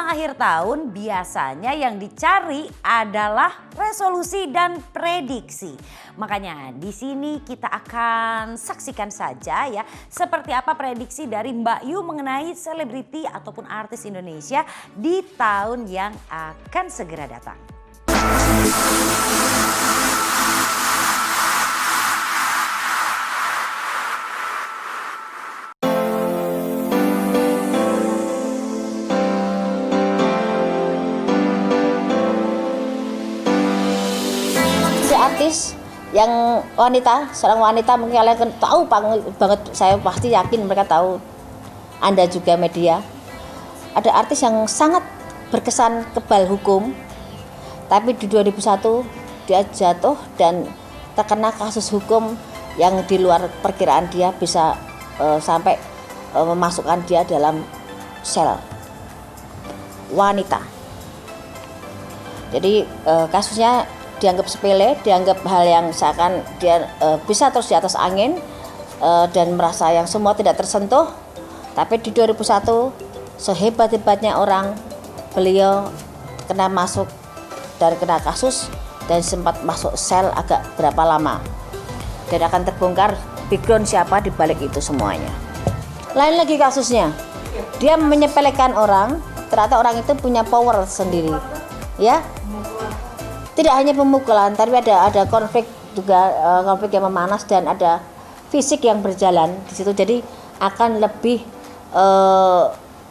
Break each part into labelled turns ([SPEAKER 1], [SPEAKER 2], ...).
[SPEAKER 1] Menjelang akhir tahun biasanya yang dicari adalah resolusi dan prediksi. Makanya di sini kita akan saksikan saja ya seperti apa prediksi dari Mbak Yu mengenai selebriti ataupun artis Indonesia di tahun yang akan segera datang.
[SPEAKER 2] Artis yang wanita, seorang wanita mungkin kalian tahu banget, saya pasti yakin mereka tahu, Anda juga media. Ada artis yang sangat berkesan kebal hukum, tapi di 2001 dia jatuh dan terkena kasus hukum yang di luar perkiraan dia, bisa sampai memasukkan dia dalam sel wanita. Jadi kasusnya dianggap sepele, dianggap hal yang seakan dia bisa terus di atas angin dan merasa yang semua tidak tersentuh. Tapi di 2001 sehebat-hebatnya orang, beliau kena masuk dan kena kasus dan sempat masuk sel agak berapa lama. Dan akan terbongkar background siapa di balik itu semuanya. Lain lagi kasusnya, dia menyepelekan orang, ternyata orang itu punya power sendiri, ya. Tidak hanya pemukulan, tapi ada konflik juga, konflik yang memanas dan ada fisik yang berjalan di situ. Jadi akan lebih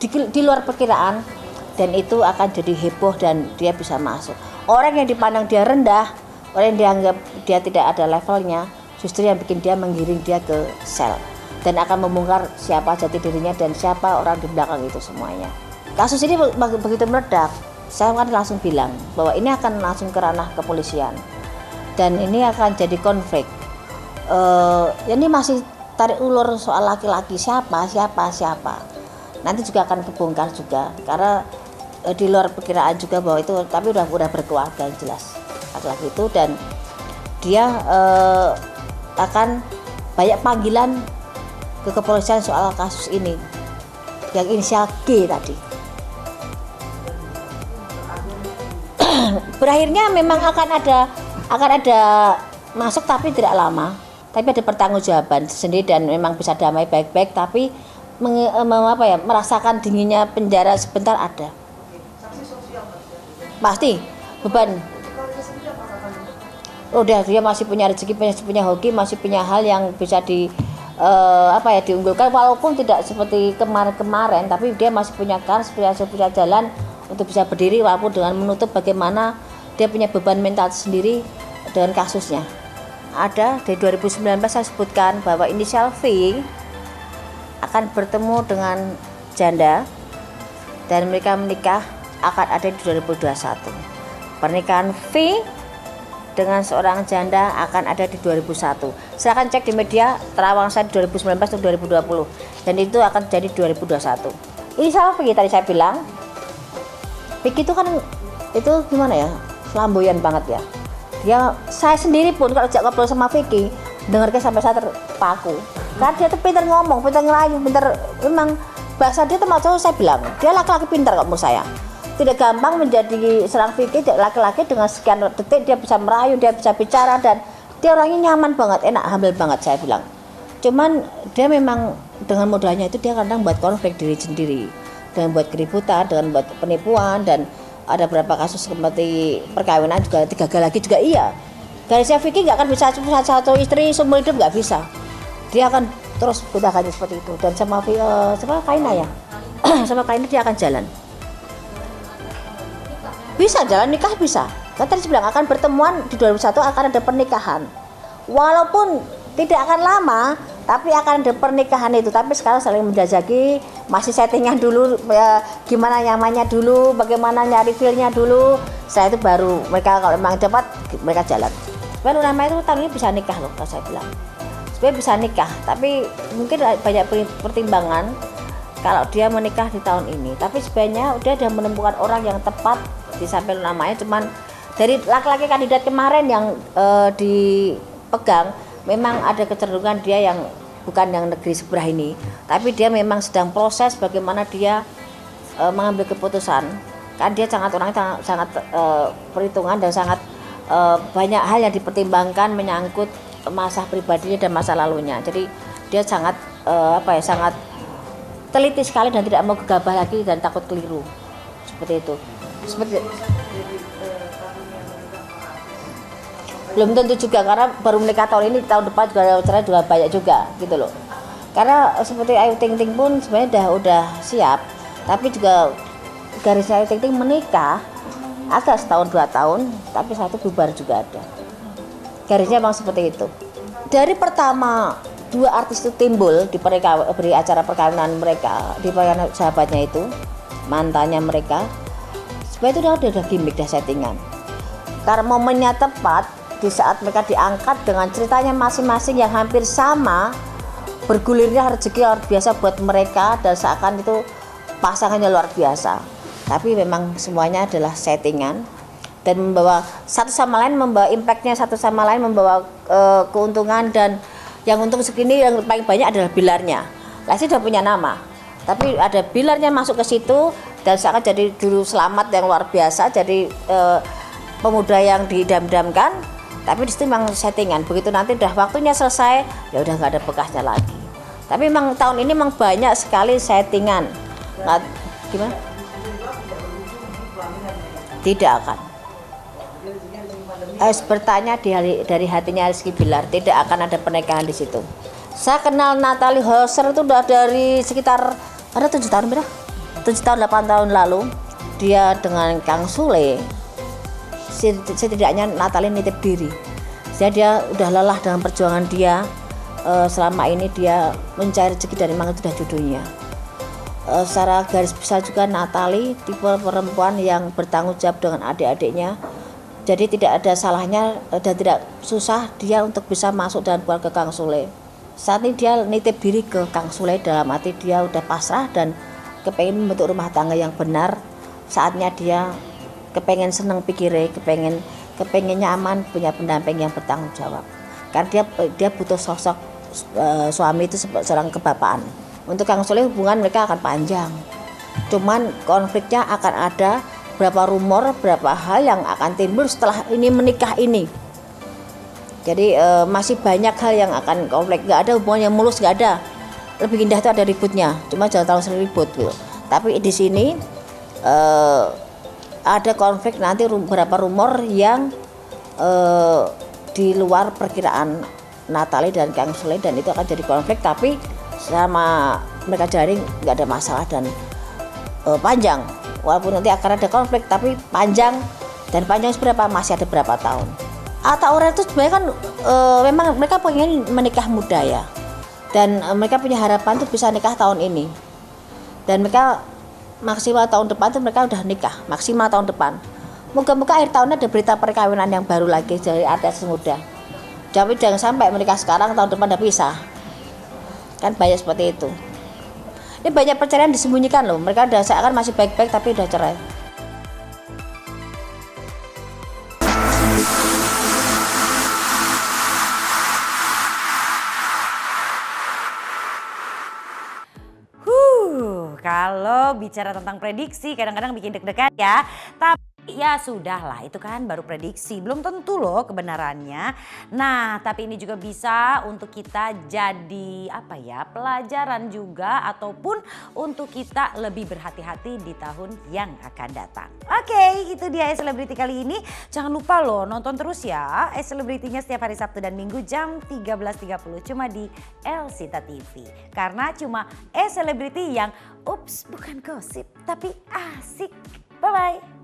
[SPEAKER 2] di luar perkiraan dan itu akan jadi heboh dan dia bisa masuk. Orang yang dipandang dia rendah, orang yang dianggap dia tidak ada levelnya, justru yang bikin dia menggiring dia ke sel dan akan membongkar siapa jati dirinya dan siapa orang di belakang itu semuanya. Kasus ini begitu meledak. Saya kan langsung bilang bahwa ini akan langsung ke ranah kepolisian dan ini akan jadi konflik. Ini masih tarik ulur soal laki-laki siapa. Nanti juga akan kebongkar juga karena di luar perkiraan juga bahwa itu, tapi udah berkeluarga yang jelas laki-laki itu, dan dia akan banyak panggilan ke kepolisian soal kasus ini yang inisial G tadi. Berakhirnya memang akan ada masuk tapi tidak lama, tapi ada pertanggungjawaban sendiri dan memang bisa damai baik-baik, tapi merasakan dinginnya penjara sebentar ada. Pasti beban. Udah dia masih punya rezeki, masih punya hoki, masih punya hal yang bisa diunggulkan walaupun tidak seperti kemarin-kemarin, tapi dia masih punya kans, punya jalan untuk bisa berdiri walaupun dengan menutup bagaimana dia punya beban mental sendiri dengan kasusnya. Ada di 2019 saya sebutkan bahwa inisial V akan bertemu dengan janda dan mereka menikah akan ada di 2021. Pernikahan V dengan seorang janda akan ada di 2001. Silakan cek di media terawang saya di 2019 atau 2020 dan itu akan jadi 2021. Inisial V tadi saya bilang. Vicky itu kan itu gimana ya, flamboyan banget ya. Saya sendiri pun kalau ngobrol sama Vicky dengarnya sampai saya terpaku. Karena dia tuh pintar ngomong, pintar ngelayu, pintar, memang bahasa dia termasuk, saya bilang dia laki-laki pintar kok menurut saya. Tidak gampang menjadi seorang Vicky, laki-laki dengan sekian detik dia bisa merayu, dia bisa bicara dan dia orangnya nyaman banget, enak, humble banget saya bilang. Cuman dia memang dengan modalnya itu dia kadang buat konflik diri sendiri, dengan buat keributan, dengan buat penipuan, dan ada beberapa kasus seperti perkawinan juga gagal lagi juga iya. Garisnya Vicky nggak akan bisa satu istri seumur hidup, nggak bisa. Dia akan terus gunakannya seperti itu dan sama Kaina ya, sama Kaina dia akan jalan. Bisa jalan nikah bisa. Kan tadi bilang akan pertemuan di 2001 akan ada pernikahan. Walaupun tidak akan lama, tapi akan ada pernikahan itu. Tapi sekarang saling menjajaki, masih settingnya dulu, gimana nyamannya dulu, bagaimana nyari feel-nya dulu. Setelah itu baru mereka kalau memang dapat mereka jalan. Sebenarnya nama itu tahun ini bisa nikah loh, kalau saya bilang. Sebenarnya bisa nikah, tapi mungkin banyak pertimbangan kalau dia menikah di tahun ini. Tapi sebenarnya udah menemukan orang yang tepat di samping namanya. Cuman dari laki-laki kandidat kemarin yang dipegang, memang ada kecenderungan dia yang bukan yang negeri sebelah ini, tapi dia memang sedang proses bagaimana dia mengambil keputusan. Kan dia sangat orangnya sangat perhitungan dan sangat banyak hal yang dipertimbangkan menyangkut masa pribadinya dan masa lalunya. Jadi dia sangat sangat teliti sekali dan tidak mau gegabah lagi dan takut keliru. Seperti itu. Belum tentu juga karena baru menikah tahun ini, tahun depan juga cerai juga banyak juga gitu loh. Karena seperti Ayu Ting Ting pun sebenarnya udah siap, tapi juga garisnya Ayu Ting Ting menikah agak setahun 2 tahun, tapi satu bubar juga ada. Garisnya memang seperti itu. Dari pertama 2 artis itu timbul di acara perkawinan mereka, di perkawinan sahabatnya itu, mantannya mereka, sebenarnya itu udah gimmick, dah settingan. Karena momennya tepat di saat mereka diangkat dengan ceritanya masing-masing yang hampir sama, bergulirnya rezeki luar biasa buat mereka dan seakan itu pasangannya luar biasa. Tapi memang semuanya adalah settingan dan membawa satu sama lain, membawa impactnya satu sama lain, membawa keuntungan, dan yang untung segini yang paling banyak adalah Bilarnya. Lesti sudah punya nama, tapi ada Bilarnya masuk ke situ dan seakan jadi juru selamat yang luar biasa, jadi pemuda yang diidam-idamkan. Tapi di situ memang settingan. Begitu nanti udah waktunya selesai, ya udah nggak ada bekasnya lagi. Tapi memang tahun ini memang banyak sekali settingan. Nggak, gimana? Tidak akan. Harus bertanya dari hatinya Rizky Bilar, tidak akan ada pernikahan di situ. Saya kenal Natalie Hoser itu udah dari sekitar ada 7 tahun berapa? 7 tahun 8 tahun lalu. Dia dengan Kang Sule. Setidaknya Natalie nitip diri. Jadi dia udah lelah dengan perjuangan dia, selama ini dia mencari rezeki dari mana itu sudah judulnya. Secara garis besar juga Natalie tipe perempuan yang bertanggung jawab dengan adik-adiknya. Jadi tidak ada salahnya dan tidak susah dia untuk bisa masuk dan keluarga Kang Sule. Saat ini dia nitip diri ke Kang Sule dalam arti dia udah pasrah dan kepengen membentuk rumah tangga yang benar. Saatnya dia kepengen seneng pikirnya, kepengen nyaman, punya pendamping yang bertanggung jawab. Karena dia butuh sosok suami itu seorang kebapaan. Untuk Kang Sule hubungan mereka akan panjang. Cuman konfliknya akan ada, berapa rumor, berapa hal yang akan timbul setelah ini menikah ini. Jadi masih banyak hal yang akan konflik. Gak ada hubungan yang mulus, gak ada. Lebih indah itu ada ributnya. Cuma jangan terlalu sering ribut gitu. Tapi di sini ada konflik nanti, beberapa rumor yang di luar perkiraan Natalie dan Kang Sule, dan itu akan jadi konflik, tapi sama mereka jaring nggak ada masalah dan panjang. Walaupun nanti akan ada konflik tapi panjang, dan panjang seberapa masih ada berapa tahun. Atta Aurel itu sebenarnya kan memang mereka pengen menikah muda ya, dan mereka punya harapan tuh bisa nikah tahun ini, dan mereka maksimal tahun depan tuh mereka udah nikah, maksimal tahun depan. Moga-moga akhir tahun ada berita perkawinan yang baru lagi dari artis muda. Tapi jangan sampai menikah sekarang tahun depan udah pisah. Kan banyak seperti itu. Ini banyak perceraian disembunyikan loh. Mereka udah seakan masih baik-baik tapi udah cerai.
[SPEAKER 1] Kalau bicara tentang prediksi kadang-kadang bikin deg-degan ya. Tapi ya sudahlah, itu kan baru prediksi, belum tentu loh kebenarannya. Nah, tapi ini juga bisa untuk kita jadi pelajaran juga, ataupun untuk kita lebih berhati-hati di tahun yang akan datang. Oke, itu dia Selebriti kali ini. Jangan lupa loh nonton terus ya Selebritinya setiap hari Sabtu dan Minggu jam 13.30 cuma di Elsita TV. Karena cuma Selebriti yang bukan gosip tapi asik. Bye-bye.